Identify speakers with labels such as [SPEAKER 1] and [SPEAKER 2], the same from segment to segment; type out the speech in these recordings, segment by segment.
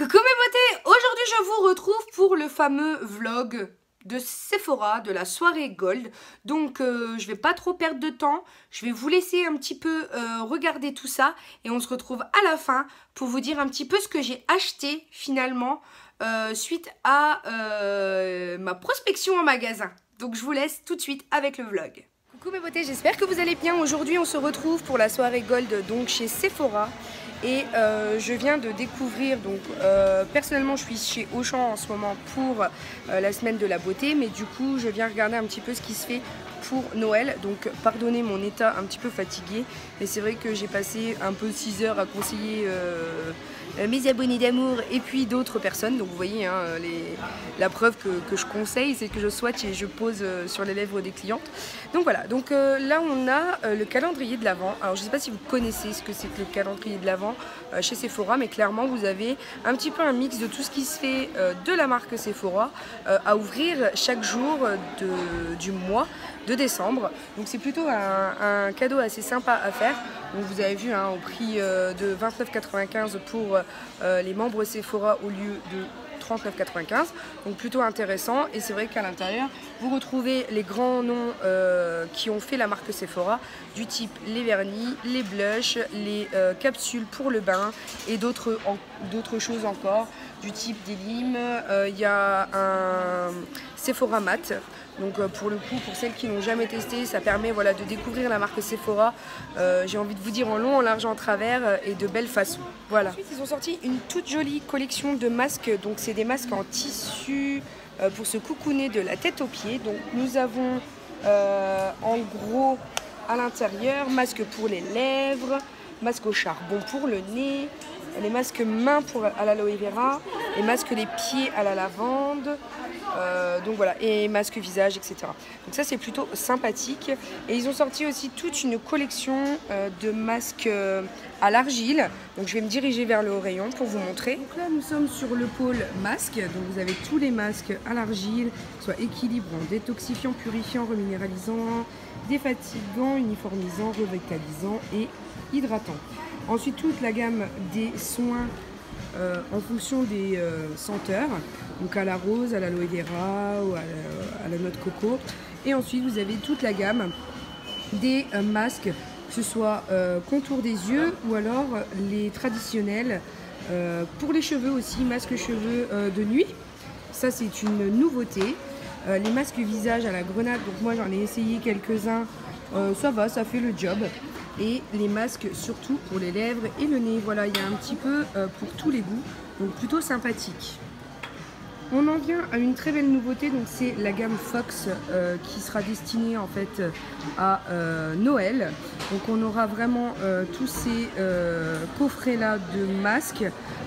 [SPEAKER 1] Coucou mes beautés, aujourd'hui je vous retrouve pour le fameux vlog de Sephora, de la soirée Gold. Donc je vais pas trop perdre de temps, je vais vous laisser un petit peu regarder tout ça et on se retrouve à la fin pour vous dire un petit peu ce que j'ai acheté finalement suite à ma prospection en magasin. Donc je vous laisse tout de suite avec le vlog. Coucou mes beautés, j'espère que vous allez bien. Aujourd'hui on se retrouve pour la soirée Gold donc chez Sephora. Et je viens de découvrir, donc personnellement je suis chez Auchan en ce moment pour la semaine de la beauté, mais du coup je viens regarder un petit peu ce qui se fait pour Noël. Donc pardonnez mon état un petit peu fatigué, mais c'est vrai que j'ai passé un peu 6 heures à conseiller mes abonnés d'amour et puis d'autres personnes. Donc vous voyez hein, la preuve que je conseille, c'est que je swatch et je pose sur les lèvres des clientes. Donc voilà, donc là on a le calendrier de l'Avent. Alors je ne sais pas si vous connaissez ce que c'est que le calendrier de l'Avent chez Sephora, mais clairement vous avez un petit peu un mix de tout ce qui se fait de la marque Sephora à ouvrir chaque jour du mois de décembre. Donc c'est plutôt un cadeau assez sympa à faire. Donc vous avez vu hein, au prix de 29,95 pour les membres Sephora au lieu de 39,95, donc plutôt intéressant. Et c'est vrai qu'à l'intérieur vous retrouvez les grands noms qui ont fait la marque Sephora, du type les vernis, les blushs, les capsules pour le bain et d'autres choses encore, du type des limes. Il y a un Sephora Matte. Donc pour le coup, pour celles qui n'ont jamais testé, ça permet voilà, de découvrir la marque Sephora, j'ai envie de vous dire en long, en large, en travers et de belle façon. Voilà. Ensuite, ils ont sorti une toute jolie collection de masques, donc c'est des masques en tissu pour se coucouner de la tête aux pieds. Donc nous avons en gros à l'intérieur, masque pour les lèvres, masque au charbon pour le nez, les masques mains à l'aloe vera, les masques les pieds à la lavande, donc voilà, et masque visage, etc. Donc ça c'est plutôt sympathique. Et ils ont sorti aussi toute une collection de masques à l'argile. Donc je vais me diriger vers le rayon pour vous montrer. Donc là nous sommes sur le pôle masque. Donc vous avez tous les masques à l'argile, soit équilibrants, détoxifiants, purifiants, reminéralisants, défatigants, uniformisants, revitalisants et hydratants. Ensuite toute la gamme des soins en fonction des senteurs, donc à la rose, à l'aloe vera ou à la noix de coco. Et ensuite vous avez toute la gamme des masques, que ce soit contour des yeux ou alors les traditionnels pour les cheveux aussi, masques cheveux de nuit. Ça c'est une nouveauté. Les masques visage à la grenade, donc moi j'en ai essayé quelques-uns, ça va, ça fait le job. Et les masques surtout pour les lèvres et le nez. Voilà, il y a un petit peu pour tous les goûts, donc plutôt sympathique. On en vient à une très belle nouveauté, donc c'est la gamme Fox qui sera destinée en fait à Noël. Donc on aura vraiment tous ces coffrets là de masques,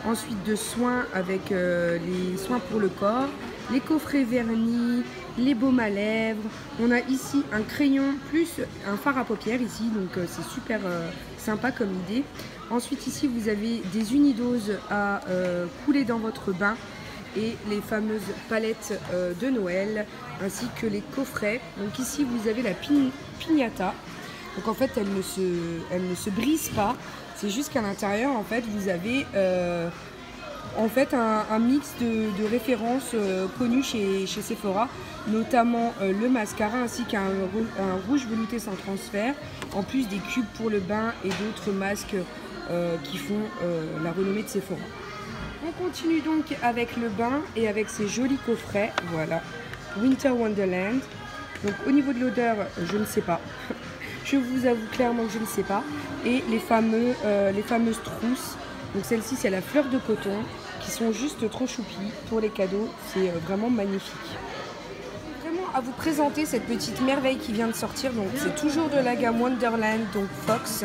[SPEAKER 1] ensuite de soins avec les soins pour le corps, les coffrets vernis, les baumes à lèvres. On a ici un crayon plus un fard à paupières ici, donc c'est super sympa comme idée. Ensuite ici vous avez des unidoses à couler dans votre bain et les fameuses palettes de Noël ainsi que les coffrets. Donc ici vous avez la piñata. Donc en fait elle ne se brise pas, c'est juste qu'à l'intérieur en fait vous avez en fait un mix de références connues chez Sephora, notamment le mascara ainsi qu'un rouge velouté sans transfert, en plus des cubes pour le bain et d'autres masques qui font la renommée de Sephora. On continue donc avec le bain et avec ces jolis coffrets, voilà, Winter Wonderland. Donc au niveau de l'odeur, je ne sais pas, je vous avoue clairement que je ne sais pas. Et les fameuses trousses, donc celle-ci c'est la fleur de coton, qui sont juste trop choupies pour les cadeaux, c'est vraiment magnifique. Vraiment à vous présenter cette petite merveille qui vient de sortir, donc c'est toujours de la gamme Wonderland, donc Fox.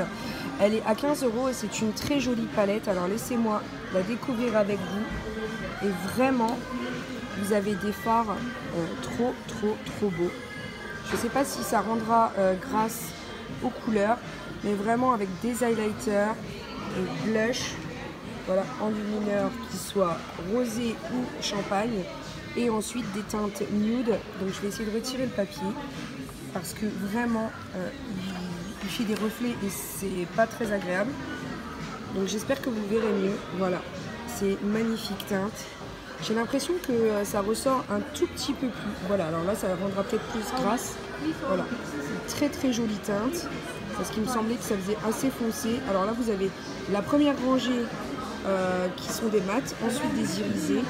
[SPEAKER 1] Elle est à 15 € et c'est une très jolie palette, alors laissez-moi la découvrir avec vous. Et vraiment, vous avez des fards trop beaux. Je ne sais pas si ça rendra grâce aux couleurs, mais vraiment avec des highlighters et blush. Voilà, enlumineur qui soit rosé ou champagne. Et ensuite des teintes nude. Donc je vais essayer de retirer le papier parce que vraiment il fait des reflets et c'est pas très agréable. Donc j'espère que vous verrez mieux. Voilà,
[SPEAKER 2] ces magnifiques teintes. J'ai l'impression que ça ressort un tout petit peu plus. Voilà, alors là, ça rendra peut-être plus grasse. Voilà, c'est très jolie teinte. Parce qu'il me semblait que ça faisait assez foncé. Alors là, vous avez la première rangée qui sont des mats, ensuite des irisés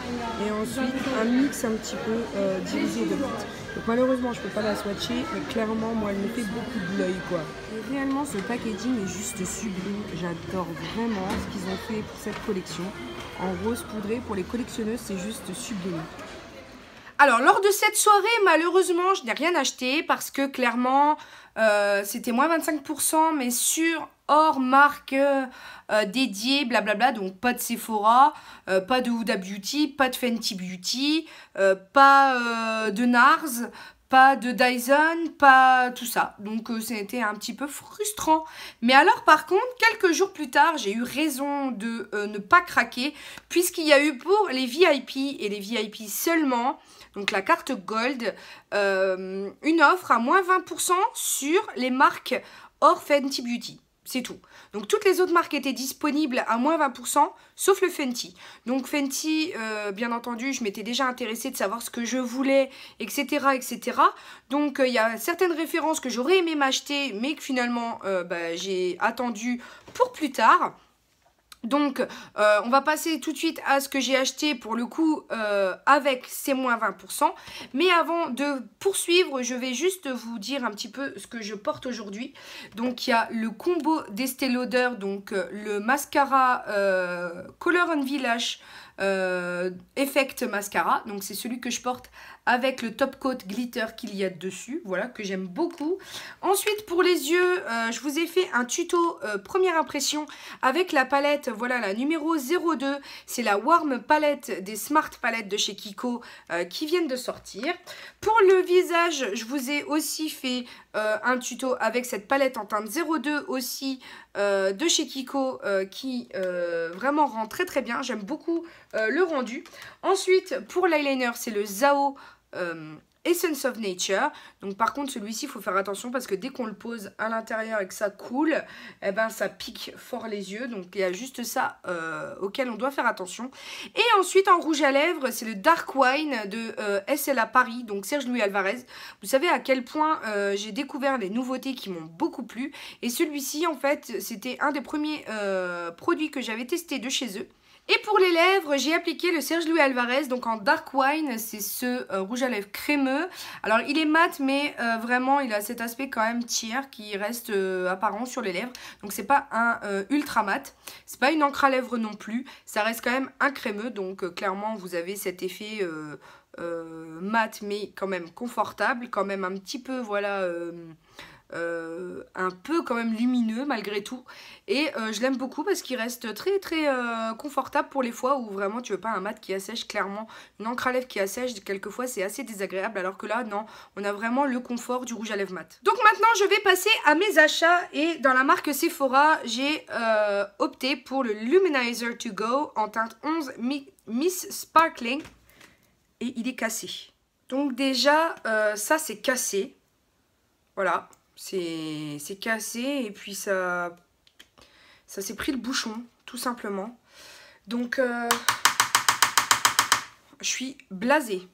[SPEAKER 2] et ensuite un mix un petit peu d'irisés et de mats. Donc malheureusement, je ne peux pas la swatcher, mais clairement, moi, elle me fait beaucoup de l'œil, quoi. Et réellement, ce packaging est juste sublime. J'adore vraiment ce qu'ils ont fait pour cette collection. En rose poudré, pour les collectionneuses, c'est juste sublime.
[SPEAKER 1] Alors, lors de cette soirée, malheureusement, je n'ai rien acheté parce que clairement, c'était moins 25%, mais sur hors marque dédiée, blablabla. Donc, pas de Sephora, pas de Huda Beauty, pas de Fenty Beauty, pas de NARS, pas de Dyson, pas tout ça. Donc, c'était un petit peu frustrant. Mais alors, par contre, quelques jours plus tard, j'ai eu raison de ne pas craquer puisqu'il y a eu pour les VIP et les VIP seulement, donc la carte Gold, une offre à moins 20% sur les marques hors Fenty Beauty. C'est tout. Donc toutes les autres marques étaient disponibles à moins 20%, sauf le Fenty. Donc Fenty, bien entendu, je m'étais déjà intéressée de savoir ce que je voulais, etc. etc. Donc il y a certaines références que j'aurais aimé m'acheter, mais que finalement j'ai attendu pour plus tard. Donc, on va passer tout de suite à ce que j'ai acheté pour le coup avec ces moins 20%. Mais avant de poursuivre, je vais juste vous dire un petit peu ce que je porte aujourd'hui. Donc, il y a le combo d'Estée Lauder, donc le mascara Color and Village Effect Mascara. Donc, c'est celui que je porte avec le top coat glitter qu'il y a dessus, voilà, que j'aime beaucoup. Ensuite, pour les yeux, je vous ai fait un tuto première impression avec la palette, voilà, la numéro 02. C'est la Warm Palette des Smart Palettes de chez Kiko qui viennent de sortir. Pour le visage, je vous ai aussi fait un tuto avec cette palette en teinte 02 aussi de chez Kiko qui vraiment rend très bien. J'aime beaucoup le rendu. Ensuite, pour l'eyeliner, c'est le Zao Essence of Nature. Donc par contre celui-ci il faut faire attention parce que dès qu'on le pose à l'intérieur et que ça coule, eh ben ça pique fort les yeux. Donc il y a juste ça auquel on doit faire attention. Et ensuite en rouge à lèvres, c'est le Dark Wine de SLA Paris, donc Serge Louis Alvarez. Vous savez à quel point j'ai découvert les nouveautés qui m'ont beaucoup plu. Et celui-ci en fait c'était un des premiers produits que j'avais testé de chez eux. Et pour les lèvres, j'ai appliqué le Serge Louis Alvarez, donc en Dark Wine, c'est ce rouge à lèvres crémeux. Alors il est mat, mais vraiment il a cet aspect quand même tiers qui reste apparent sur les lèvres. Donc c'est pas un ultra mat, c'est pas une encre à lèvres non plus, ça reste quand même un crémeux. Donc clairement vous avez cet effet mat mais quand même confortable, quand même un petit peu voilà... un peu quand même lumineux malgré tout et je l'aime beaucoup parce qu'il reste très confortable pour les fois où vraiment tu veux pas un mat qui assèche. Clairement une encre à lèvres qui assèche quelquefois c'est assez désagréable, alors que là non, on a vraiment le confort du rouge à lèvres mat. Donc maintenant je vais passer à mes achats et dans la marque Sephora j'ai opté pour le Luminizer To Go en teinte 11 Miss Sparkling et il est cassé. Donc déjà ça c'est cassé, voilà. C'est cassé et puis ça s'est pris le bouchon, tout simplement. Donc, je suis blasée.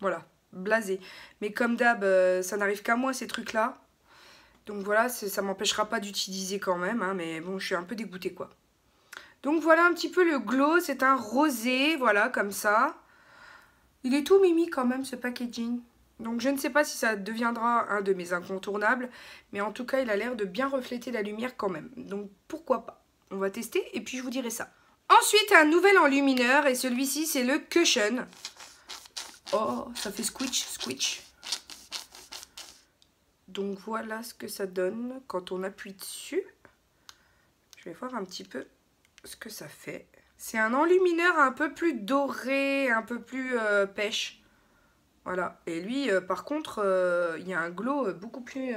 [SPEAKER 1] Voilà, blasée. Mais comme d'hab, ça n'arrive qu'à moi, ces trucs-là. Donc voilà, ça m'empêchera pas d'utiliser quand même. Hein, mais bon, je suis un peu dégoûtée, quoi. Donc voilà un petit peu le glow. C'est un rosé, voilà, comme ça. Il est tout mimi quand même, ce packaging. Donc je ne sais pas si ça deviendra un de mes incontournables, mais en tout cas il a l'air de bien refléter la lumière quand même. Donc pourquoi pas. On va tester et puis je vous dirai ça. Ensuite un nouvel enlumineur et celui-ci c'est le Cushion. Oh ça fait squish. Donc voilà ce que ça donne quand on appuie dessus. Je vais voir un petit peu ce que ça fait. C'est un enlumineur un peu plus doré, un peu plus pêche. Voilà, et lui, par contre, il y a un glow beaucoup plus...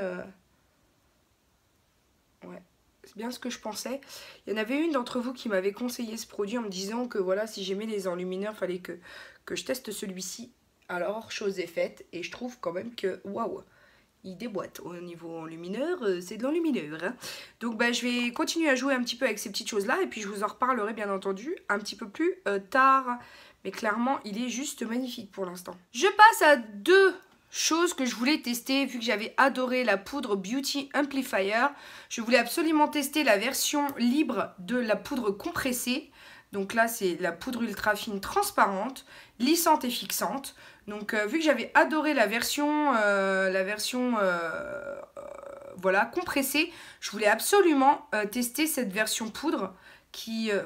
[SPEAKER 1] Ouais, c'est bien ce que je pensais. Il y en avait une d'entre vous qui m'avait conseillé ce produit en me disant que voilà, si j'aimais les enlumineurs, il fallait que je teste celui-ci. Alors, chose est faite, et je trouve quand même que, waouh, il déboîte au niveau enlumineur, c'est de l'enlumineur. Hein. Donc bah, je vais continuer à jouer un petit peu avec ces petites choses-là et puis je vous en reparlerai bien entendu un petit peu plus tard. Mais clairement, il est juste magnifique pour l'instant. Je passe à deux choses que je voulais tester vu que j'avais adoré la poudre Beauty Amplifier. Je voulais absolument tester la version libre de la poudre compressée. Donc là, c'est la poudre ultra fine transparente, lissante et fixante. Donc vu que j'avais adoré la version voilà, compressée, je voulais absolument tester cette version poudre,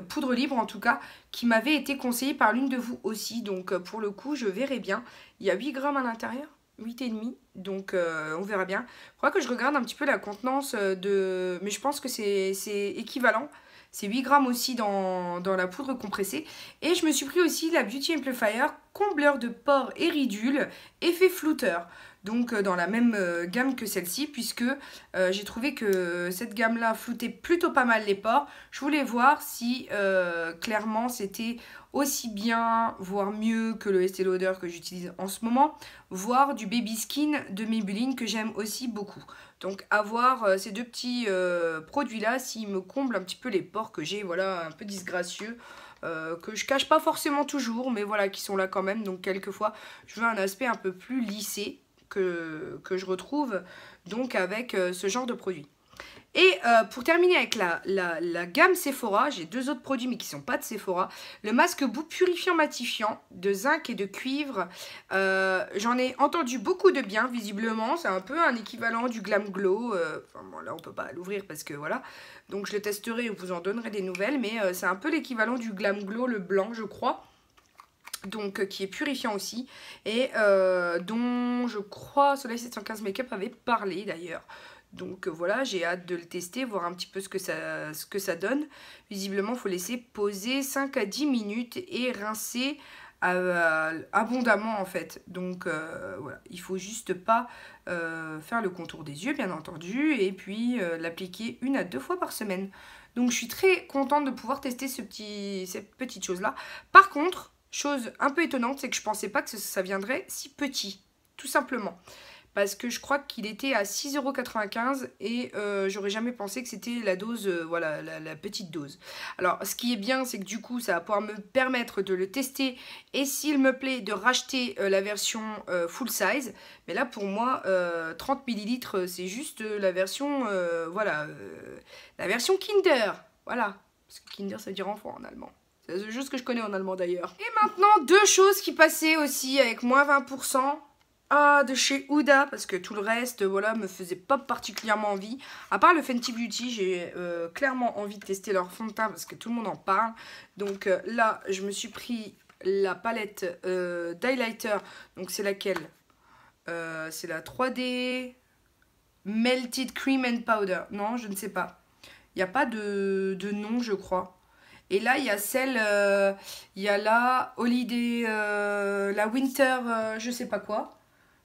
[SPEAKER 1] poudre libre en tout cas, qui m'avait été conseillée par l'une de vous aussi. Donc pour le coup, je verrai bien. Il y a 8 grammes à l'intérieur, 8,5. Donc on verra bien. Il faudra que je regarde un petit peu la contenance de... Mais je pense que c'est équivalent. C'est 8 grammes aussi dans la poudre compressée. Et je me suis pris aussi la Beauty Amplifier, combleur de pores et ridules, effet flouteur. Donc dans la même gamme que celle-ci, puisque j'ai trouvé que cette gamme-là floutait plutôt pas mal les pores. Je voulais voir si clairement c'était aussi bien, voire mieux que le Estée Lauder que j'utilise en ce moment, voire du Baby Skin de Maybelline que j'aime aussi beaucoup. Donc à voir ces deux petits produits-là, s'ils me comblent un petit peu les pores que j'ai, voilà, un peu disgracieux. Que je cache pas forcément toujours, mais voilà, qui sont là quand même. Donc quelquefois, je veux un aspect un peu plus lissé que je retrouve donc avec ce genre de produit. Et pour terminer avec la gamme Sephora, j'ai deux autres produits mais qui ne sont pas de Sephora. Le masque boue purifiant matifiant de zinc et de cuivre. J'en ai entendu beaucoup de bien visiblement. C'est un peu un équivalent du Glam Glow. Enfin bon, là on ne peut pas l'ouvrir parce que voilà. Donc je le testerai et vous en donnerai des nouvelles. Mais c'est un peu l'équivalent du Glam Glow, le blanc je crois. Donc qui est purifiant aussi. Et dont je crois Soleil 715 Makeup avait parlé d'ailleurs. Donc voilà, j'ai hâte de le tester, voir un petit peu ce que ça donne. Visiblement, il faut laisser poser 5 à 10 minutes et rincer abondamment en fait. Donc voilà, il faut juste pas faire le contour des yeux bien entendu. Et puis l'appliquer 1 à 2 fois par semaine. Donc je suis très contente de pouvoir tester cette petite chose là. Par contre, chose un peu étonnante, c'est que je pensais pas que ça viendrait si petit, tout simplement. Parce que je crois qu'il était à 6,95 € et j'aurais jamais pensé que c'était la dose, voilà, la petite dose. Alors, ce qui est bien, c'est que du coup, ça va pouvoir me permettre de le tester et s'il me plaît, de racheter la version full size. Mais là, pour moi, 30 ml, c'est juste la version, voilà, la version Kinder. Voilà, parce que Kinder, ça veut dire enfant en allemand. C'est la seule chose que je connais en allemand d'ailleurs. Et maintenant, deux choses qui passaient aussi avec moins 20%. De chez Huda, parce que tout le reste, voilà, me faisait pas particulièrement envie. À part le Fenty Beauty, j'ai clairement envie de tester leur fond de teint parce que tout le monde en parle. Donc là, je me suis pris la palette d'highlighter. Donc c'est laquelle c'est la 3D Melted Cream and Powder. Non, je ne sais pas. Il n'y a pas de nom, je crois. Et là, il y a celle, il y a la Holiday, la Winter, je sais pas quoi.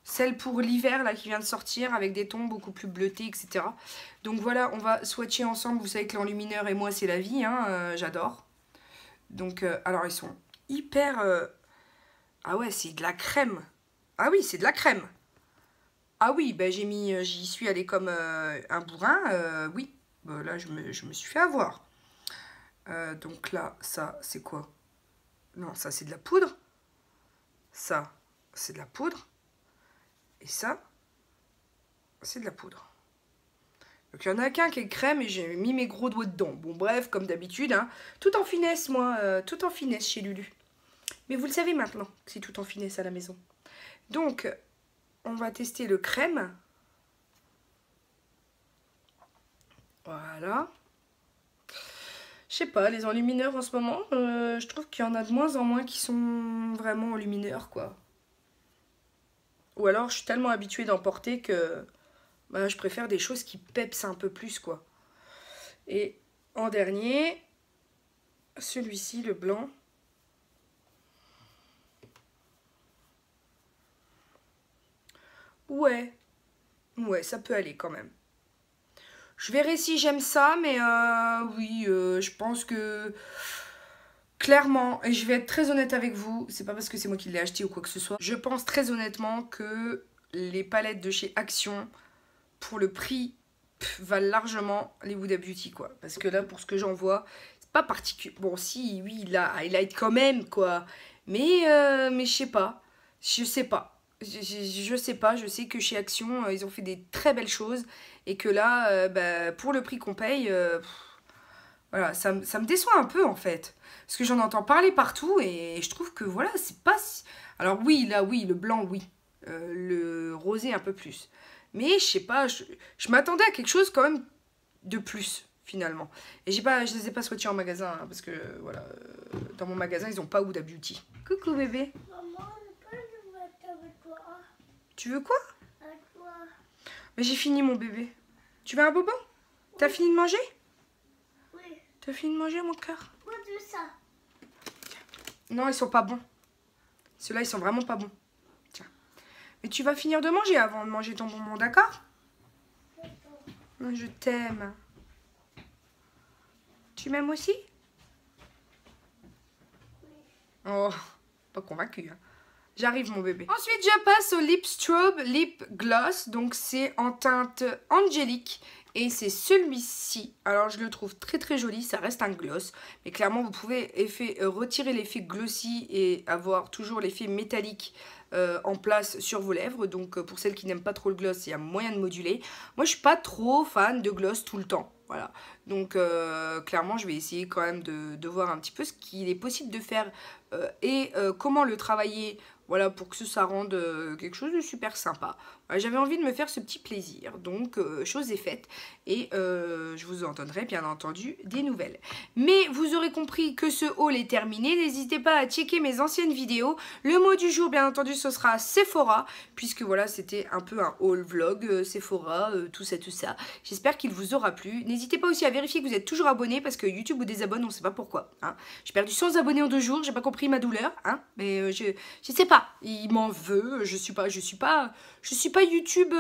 [SPEAKER 1] Celle pour l'hiver là qui vient de sortir avec des tons beaucoup plus bleutés, etc. Donc voilà, on va swatcher ensemble. Vous savez que l'enlumineur et moi c'est la vie, hein, j'adore. Donc alors ils sont hyper... Ah ouais, c'est de la crème. Ah oui, c'est de la crème. Ah oui, bah j'y suis allée comme un bourrin. Oui, bah, là je me suis fait avoir. Donc là, ça c'est quoi? Non, ça c'est de la poudre. Ça, c'est de la poudre. Et ça, c'est de la poudre. Donc il y en a qu'un qui est crème et j'ai mis mes gros doigts dedans. Bon bref, comme d'habitude, hein, tout en finesse moi, tout en finesse chez Lulu. Mais vous le savez maintenant que c'est tout en finesse à la maison. Donc, on va tester le crème. Voilà. Je sais pas, les enlumineurs en ce moment, je trouve qu'il y en a de moins en moins qui sont vraiment enlumineurs quoi. Ou alors je suis tellement habituée d'en porter que bah, je préfère des choses qui pepsent un peu plus quoi. Et en dernier, celui-ci, le blanc. Ouais, ça peut aller quand même. Je verrai si j'aime ça, mais oui, je pense que... Clairement, et je vais être très honnête avec vous, c'est pas parce que c'est moi qui l'ai acheté ou quoi que ce soit, je pense très honnêtement que les palettes de chez Action, pour le prix, valent largement les Huda Beauty, quoi. Parce que là, pour ce que j'en vois, c'est pas particulier. Bon, si, oui, il a highlight quand même, quoi. Mais je sais pas. Je sais pas. Je sais pas. Je sais que chez Action, ils ont fait des très belles choses. Et que là, bah, pour le prix qu'on paye, voilà, ça me déçoit un peu, en fait. Parce que j'en entends parler partout. Et je trouve que, voilà, c'est pas... Alors oui, là, oui, le blanc, oui. Le rosé, un peu plus. Mais je sais pas, je m'attendais à quelque chose quand même de plus, finalement. Et je les ai pas swatchés en magasin, hein, parce que, voilà, dans mon magasin, ils n'ont pas Huda Beauty. Coucou, bébé.
[SPEAKER 3] Maman, je peux jouer avec toi.
[SPEAKER 1] Tu veux quoi?
[SPEAKER 3] Avec toi.
[SPEAKER 1] Mais j'ai fini, mon bébé. Tu veux un bobo? T'as fini de manger?
[SPEAKER 3] Oui.
[SPEAKER 1] T'as fini de manger, mon cœur?
[SPEAKER 3] Quoi de ça?
[SPEAKER 1] Non, ils sont pas bons. Ceux-là, ils sont vraiment pas bons. Mais tu vas finir de manger avant de manger ton bonbon, d'accord? Je t'aime. Tu m'aimes aussi? Oh, pas convaincu. Hein. J'arrive, mon bébé. Ensuite, je passe au Lip Strobe Lip Gloss. Donc, c'est en teinte angélique. Et c'est celui-ci. Alors, je le trouve très très joli. Ça reste un gloss. Mais clairement, vous pouvez retirer l'effet glossy et avoir toujours l'effet métallique en place sur vos lèvres. Donc, pour celles qui n'aiment pas trop le gloss, il y a moyen de moduler. Moi, je suis pas trop fan de gloss tout le temps. Voilà. Donc, clairement, je vais essayer quand même de voir un petit peu ce qu'il est possible de faire et comment le travailler. Voilà, pour que ça rende quelque chose de super sympa. Voilà, j'avais envie de me faire ce petit plaisir. Donc, chose est faite. Et je vous en donnerai, bien entendu, des nouvelles. Mais vous aurez compris que ce haul est terminé. N'hésitez pas à checker mes anciennes vidéos. Le mot du jour, bien entendu, ce sera Sephora. Puisque, voilà, c'était un peu un haul vlog. Sephora, tout ça, tout ça. J'espère qu'il vous aura plu. N'hésitez pas aussi à vérifier que vous êtes toujours abonné. Parce que YouTube vous désabonne, on ne sait pas pourquoi. Hein. J'ai perdu 100 abonnés en 2 jours. J'ai pas compris ma douleur. Hein. Mais je sais pas. Il m'en veut, je suis pas YouTube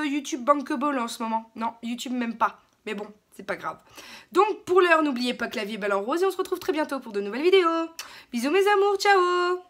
[SPEAKER 1] YouTube bankable en ce moment. Non, YouTube même pas. Mais bon, c'est pas grave. Donc pour l'heure, n'oubliez pas que la vie est belle en rose et on se retrouve très bientôt pour de nouvelles vidéos. Bisous mes amours, ciao.